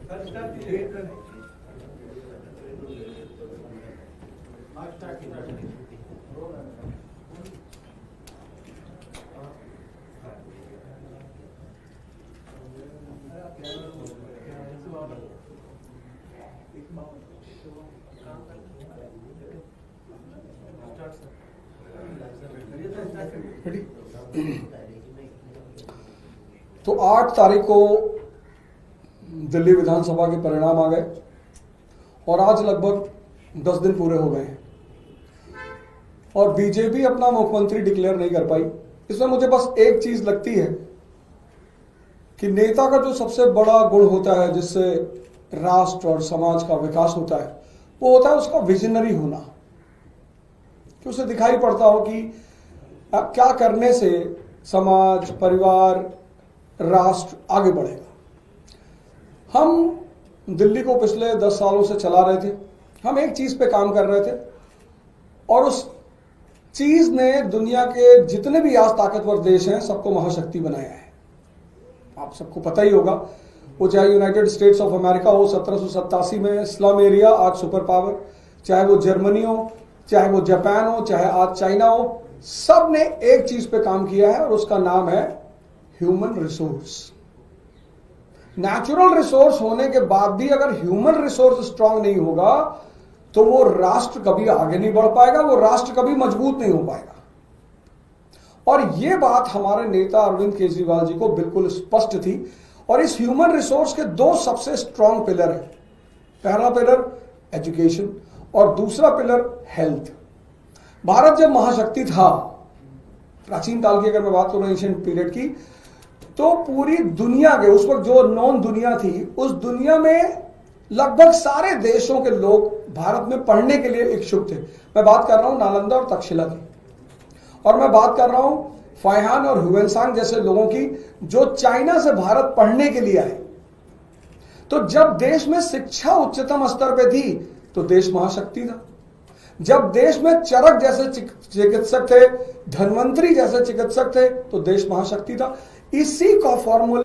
तो 8 तारीख को दिल्ली विधानसभा के परिणाम आ गए और आज लगभग 10 दिन पूरे हो गए हैं और बीजेपी अपना मुख्यमंत्री डिक्लेयर नहीं कर पाई। इसमें मुझे बस एक चीज लगती है कि नेता का जो सबसे बड़ा गुण होता है जिससे राष्ट्र और समाज का विकास होता है वो होता है उसका विजनरी होना, कि उसे दिखाई पड़ता हो कि क्या करने से समाज, परिवार, राष्ट्र आगे बढ़ेगा। हम दिल्ली को पिछले 10 सालों से चला रहे थे, हम एक चीज पे काम कर रहे थे और उस चीज ने दुनिया के जितने भी आज ताकतवर देश हैं सबको महाशक्ति बनाया है। आप सबको पता ही होगा, वो चाहे यूनाइटेड स्टेट्स ऑफ अमेरिका हो 1787 में स्लम एरिया आज सुपर पावर, चाहे वो जर्मनी हो, चाहे वो जापान हो, चाहे आज चाइना हो, सब ने एक चीज पे काम किया है और उसका नाम है ह्यूमन रिसोर्स। नेचुरल रिसोर्स होने के बाद भी अगर ह्यूमन रिसोर्स स्ट्रांग नहीं होगा तो वो राष्ट्र कभी आगे नहीं बढ़ पाएगा, वो राष्ट्र कभी मजबूत नहीं हो पाएगा। और ये बात हमारे नेता अरविंद केजरीवाल जी को बिल्कुल स्पष्ट थी और इस ह्यूमन रिसोर्स के 2 सबसे स्ट्रांग पिलर हैं। पहला पिलर एजुकेशन और दूसरा पिलर हेल्थ। भारत जब महाशक्ति था, प्राचीन काल की अगर मैं बात करूं एशियन पीरियड की, तो पूरी दुनिया के उस वक्त जो नॉन दुनिया थी उस दुनिया में लगभग सारे देशों के लोग भारत में पढ़ने के लिए इच्छुक थे। मैं बात कर रहा हूं नालंदा और तक्षशिला की, और मैं बात कर रहा हूं फाइहान और ह्यूएनसांग जैसे लोगों की जो चाइना से भारत पढ़ने के लिए आए। तो जब देश में शिक्षा उच्चतम स्तर पे थी तो देश महाशक्ति था। जब देश में चरक जैसे चिकित्सक थे, धन्वंतरी जैसे चिकित्सक थे तो देश महाशक्ति था। इसी का फॉर्मूला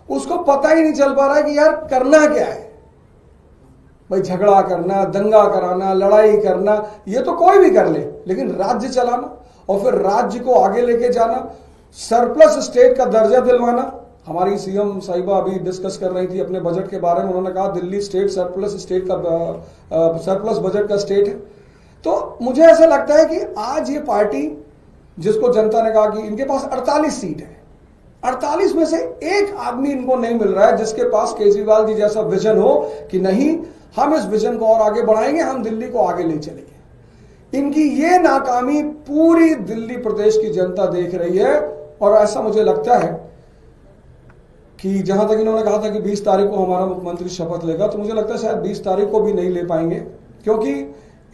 उसको पता ही नहीं चल पा रहा है कि यार करना क्या है। भाई झगड़ा करना, दंगा कराना, लड़ाई करना, ये तो कोई भी कर ले, लेकिन राज्य चलाना और फिर राज्य को आगे लेके जाना, सरप्लस स्टेट का दर्जा दिलवाना। हमारी सीएम साहिबा अभी डिस्कस कर रही थी अपने बजट के बारे में, उन्होंने कहा दिल्ली स्टेट सरप्लस स्टेट का सरप्लस बजट का स्टेट है। तो मुझे ऐसा लगता है कि आज ये पार्टी जिसको जनता ने कहा कि इनके पास 48 सीट है, 48 में से एक आदमी इनको नहीं मिल रहा है जिसके पास केजरीवाल जी जैसा विजन हो कि नहीं हम इस विजन को और आगे बढ़ाएंगे, हम दिल्ली को आगे ले चलेंगे। इनकी ये नाकामी पूरी दिल्ली प्रदेश की जनता देख रही है और ऐसा मुझे लगता है कि जहां तक इन्होंने कहा था कि 20 तारीख को हमारा मुख्यमंत्री शपथ लेगा, तो मुझे लगता है शायद 20 तारीख को भी नहीं ले पाएंगे, क्योंकि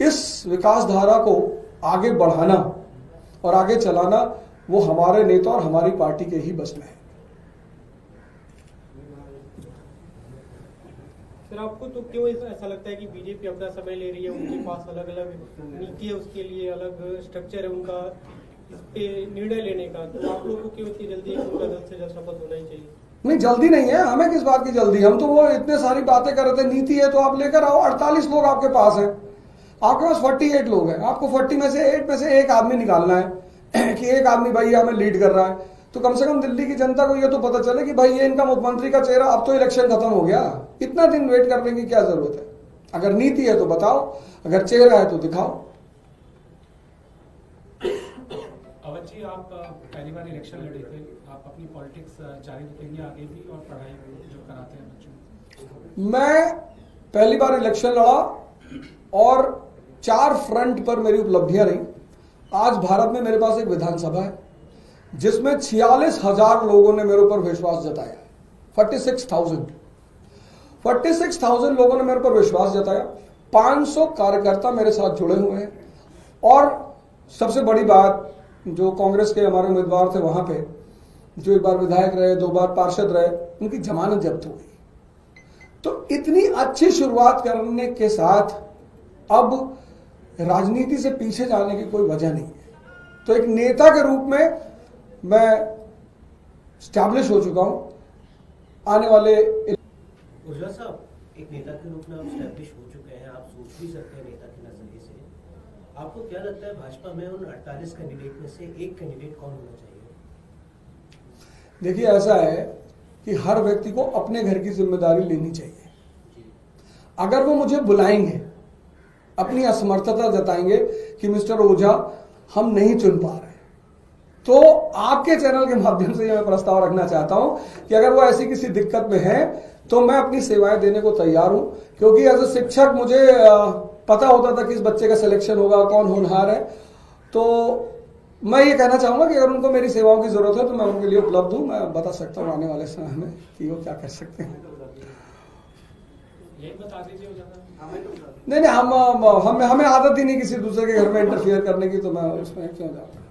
इस विकास धारा को आगे बढ़ाना और आगे चलाना वो हमारे नेता और हमारी पार्टी के ही बस में है। सर, आपको तो क्यों ऐसा लगता है कि बीजेपी अपना समय ले रही है? उनके पास अलग अलग नीति है, उसके लिए अलग स्ट्रक्चर है उनका इस पे निर्णय लेने का, तो आप लोगों को क्यों इतनी जल्दी उनका जल्द से जल्द शपथ होना ही चाहिए? नहीं, जल्दी नहीं है, हमें किस बात की जल्दी। हम तो वो इतने सारी बातें कर रहे थे, नीति है तो आप लेकर आओ। 48 लोग आपके पास हैं, आपके पास 48 लोग हैं, आपको 40 में से 8 में से एक आदमी निकालना है कि एक आदमी भाई हमें लीड कर रहा है। तो कम से कम दिल्ली की जनता को ये तो पता चले कि भाई ये इनका मुख्यमंत्री का चेहरा, अब तो इलेक्शन खत्म हो गया, इतना दिन वेट करने की क्या जरूरत है। अगर नीति है तो बताओ, अगर चेहरा है तो दिखाओ। अवध जी, आप पहली बार इलेक्शन लड़े थे, आप अपनी पॉलिटिक्स जारी रखेंगे आगे भी और पढ़ाई जो कराते हैं बच्चों? मैं पहली बार इलेक्शन लड़ा और 4 फ्रंट पर मेरी उपलब्धियां रही। आज भारत में मेरे पास एक विधानसभा है जिसमें 46,000 लोगों ने मेरे ऊपर विश्वास जताया। 46,000 लोगों ने मेरे ऊपर विश्वास जताया। 500 कार्यकर्ता मेरे साथ जुड़े हुए हैं और सबसे बड़ी बात, जो कांग्रेस के हमारे उम्मीदवार थे वहां पे, जो एक बार विधायक रहे, 2 बार पार्षद रहे, उनकी जमानत जब्त हो गई। तो इतनी अच्छी शुरुआत करने के साथ अब राजनीति से पीछे जाने की कोई वजह नहीं है। तो एक नेता के रूप में मैं स्टैब्लिश हो चुका हूं। आने वाले ऊर्जा साहब, एक नेता के रूप में आप स्टैब्लिश हो चुके हैं, आप सोच भी सकते हैं नेता के नजरिए से। आपको क्या लगता है भाजपा में उन 48 कैंडिडेट में से एक कैंडिडेट कौन होना चाहिए? देखिए, ऐसा है कि हर व्यक्ति को अपने घर की जिम्मेदारी लेनी चाहिए। अगर वो मुझे बुलाएंगे, अपनी असमर्थता जताएंगे कि मिस्टर ओझा हम नहीं चुन पा रहे, तो आपके चैनल के माध्यम से मैं प्रस्ताव रखना चाहता हूं कि अगर वो ऐसी किसी दिक्कत में है तो मैं अपनी सेवाएं देने को तैयार हूं। क्योंकि एज ए शिक्षक मुझे पता होता था कि इस बच्चे का सिलेक्शन होगा, कौन होनहार है। तो मैं ये कहना चाहूंगा कि अगर उनको मेरी सेवाओं की जरूरत है तो मैं उनके लिए उपलब्ध हूं। मैं बता सकता हूं आने वाले समय में कि वो क्या कर सकते हैं। यही बता दीजिए। नहीं, हमें आदत ही नहीं किसी दूसरे के घर में इंटरफियर करने की, तो मैं उसमें क्यों जाऊंगा।